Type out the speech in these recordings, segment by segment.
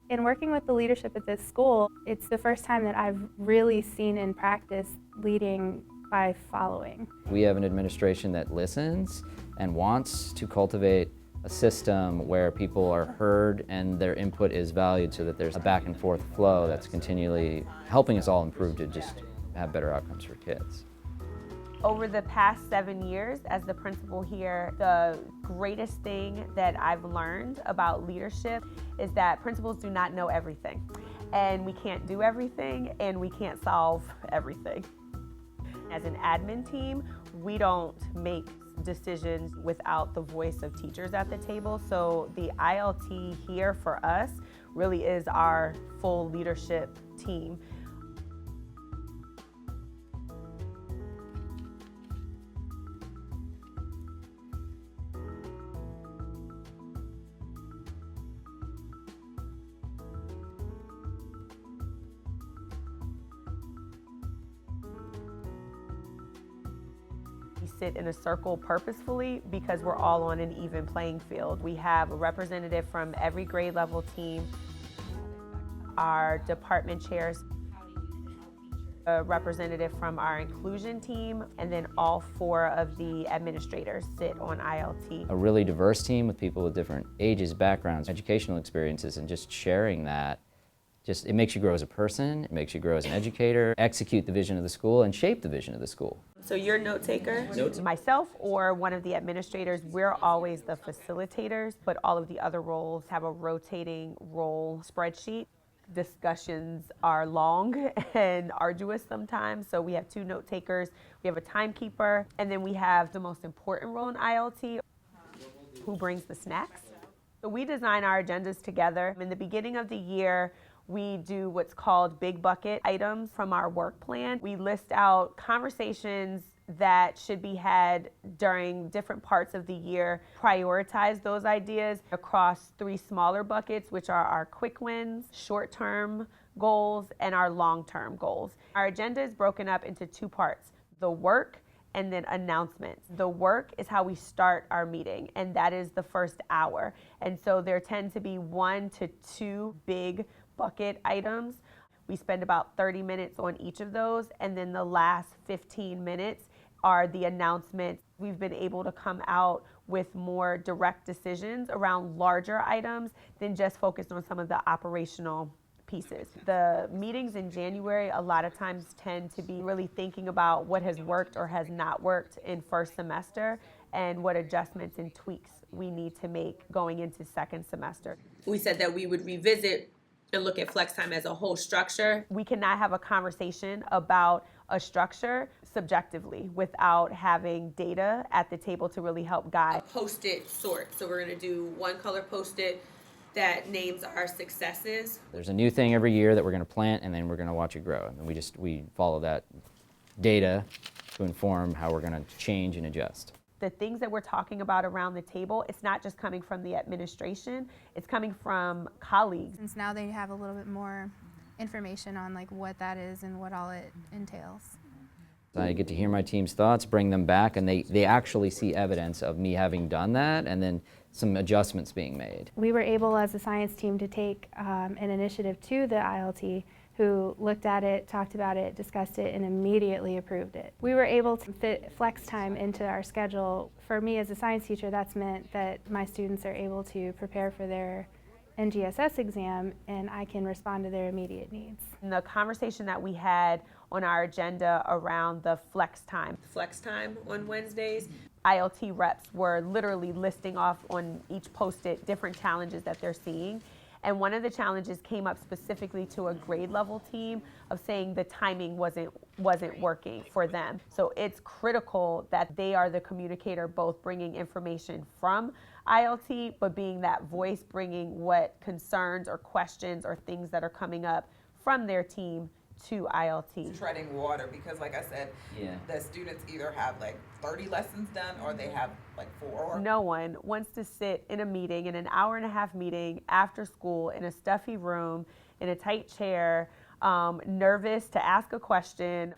In working with the leadership at this school, it's the first time that I've really seen in practice leading by following. We have an administration that listens and wants to cultivate a system where people are heard and their input is valued so that there's a back and forth flow that's continually helping us all improve to just have better outcomes for kids. Over the past 7 years as the principal here, the greatest thing that I've learned about leadership is that principals do not know everything. And we can't do everything, and we can't solve everything. As an admin team, we don't make decisions without the voice of teachers at the table. So the ILT here for us really is our full leadership team. We sit in a circle purposefully because we're all on an even playing field. We have a representative from every grade level team, our department chairs, a representative from our inclusion team, and then all 4 of the administrators sit on ILT. A really diverse team with people with different ages, backgrounds, educational experiences, and just sharing that, it makes you grow as a person, it makes you grow as an educator, execute the vision of the school, and shape the vision of the school. So you're a note taker? Myself or one of the administrators, we're always the facilitators, but all of the other roles have a rotating role spreadsheet. Discussions are long and arduous sometimes, so we have 2 note takers, we have a timekeeper, and then we have the most important role in ILT, who brings the snacks. So we design our agendas together. In the beginning of the year, we do what's called big bucket items from our work plan. We list out conversations that should be had during different parts of the year, prioritize those ideas across 3 smaller buckets, which are our quick wins, short-term goals, and our long-term goals. Our agenda is broken up into 2 parts, the work and then announcements. The work is how we start our meeting, and that is the first hour. And so there tend to be 1 to 2 big bucket items. We spend about 30 minutes on each of those, and then the last 15 minutes are the announcements. We've been able to come out with more direct decisions around larger items than just focused on some of the operational pieces. The meetings in January a lot of times tend to be really thinking about what has worked or has not worked in first semester and what adjustments and tweaks we need to make going into second semester. We said that we would revisit and look at flex time as a whole structure. We cannot have a conversation about a structure subjectively without having data at the table to really help guide. A post-it sort. So we're going to do 1 color post-it that names our successes. There's a new thing every year that we're going to plant, and then we're going to watch it grow. And we follow that data to inform how we're going to change and adjust. The things that we're talking about around the table, it's not just coming from the administration, it's coming from colleagues. Since now they have a little bit more information on like what that is and what all it entails. I get to hear my team's thoughts, bring them back, and they actually see evidence of me having done that, and then some adjustments being made. We were able as a science team to take an initiative to the ILT, who looked at it, talked about it, discussed it, and immediately approved it. We were able to fit flex time into our schedule. For me as a science teacher, that's meant that my students are able to prepare for their NGSS exam, and I can respond to their immediate needs. And the conversation that we had on our agenda around the flex time On Wednesdays. ILT reps were literally listing off on each post-it different challenges that they're seeing. And one of the challenges came up specifically to a grade level team of saying the timing wasn't working for them. So it's critical that they are the communicator, both bringing information from ILT, but being that voice, bringing what concerns or questions or things that are coming up from their team to ILT. Treading water, because like I said, the students either have like 30 lessons done or they have like 4. No one wants to sit in a meeting, in an hour-and-a-half meeting after school, in a stuffy room, in a tight chair, nervous to ask a question.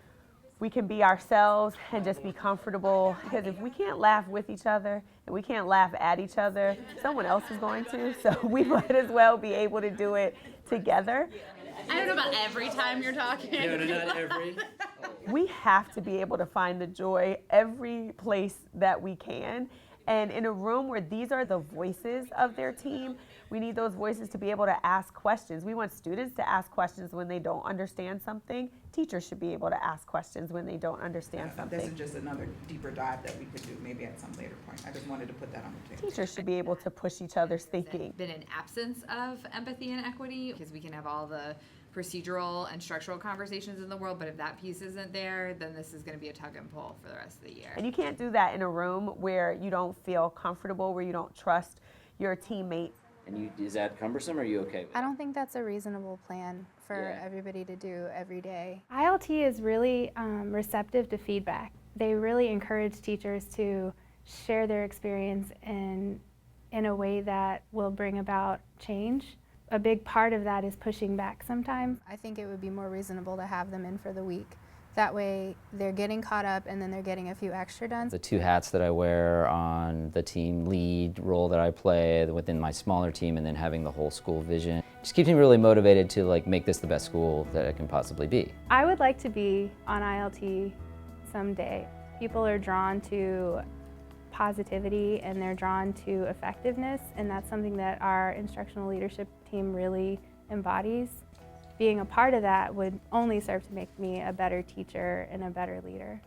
We can be ourselves and just be comfortable, because if we can't laugh with each other and we can't laugh at each other. Someone else is going to, so we might as well be able to do it together. I don't know about every time you're talking. No, not every. We have to be able to find the joy every place that we can. And in a room where these are the voices of their team, we need those voices to be able to ask questions. We want students to ask questions when they don't understand something. Teachers should be able to ask questions when they don't understand something. This is just another deeper dive that we could do maybe at some later point. I just wanted to put that on the table. Teachers should be able to push each other's thinking. Been an absence of empathy and equity because we can have all the procedural and structural conversations in the world, but if that piece isn't there, then this is going to be a tug and pull for the rest of the year. And you can't do that in a room where you don't feel comfortable, where you don't trust your teammates. And is that cumbersome, or are you okay with I don't think that's a reasonable plan for Yeah. everybody to do every day. ILT is really receptive to feedback. They really encourage teachers to share their experience in a way that will bring about change. A big part of that is pushing back sometimes. I think it would be more reasonable to have them in for the week. That way they're getting caught up and then they're getting a few extra done. The two hats that I wear on the team lead role that I play within my smaller team, and then having the whole school vision just keeps me really motivated to make this the best school that it can possibly be. I would like to be on ILT someday. People are drawn to positivity and they're drawn to effectiveness, and that's something that our instructional leadership team really embodies. Being a part of that would only serve to make me a better teacher and a better leader.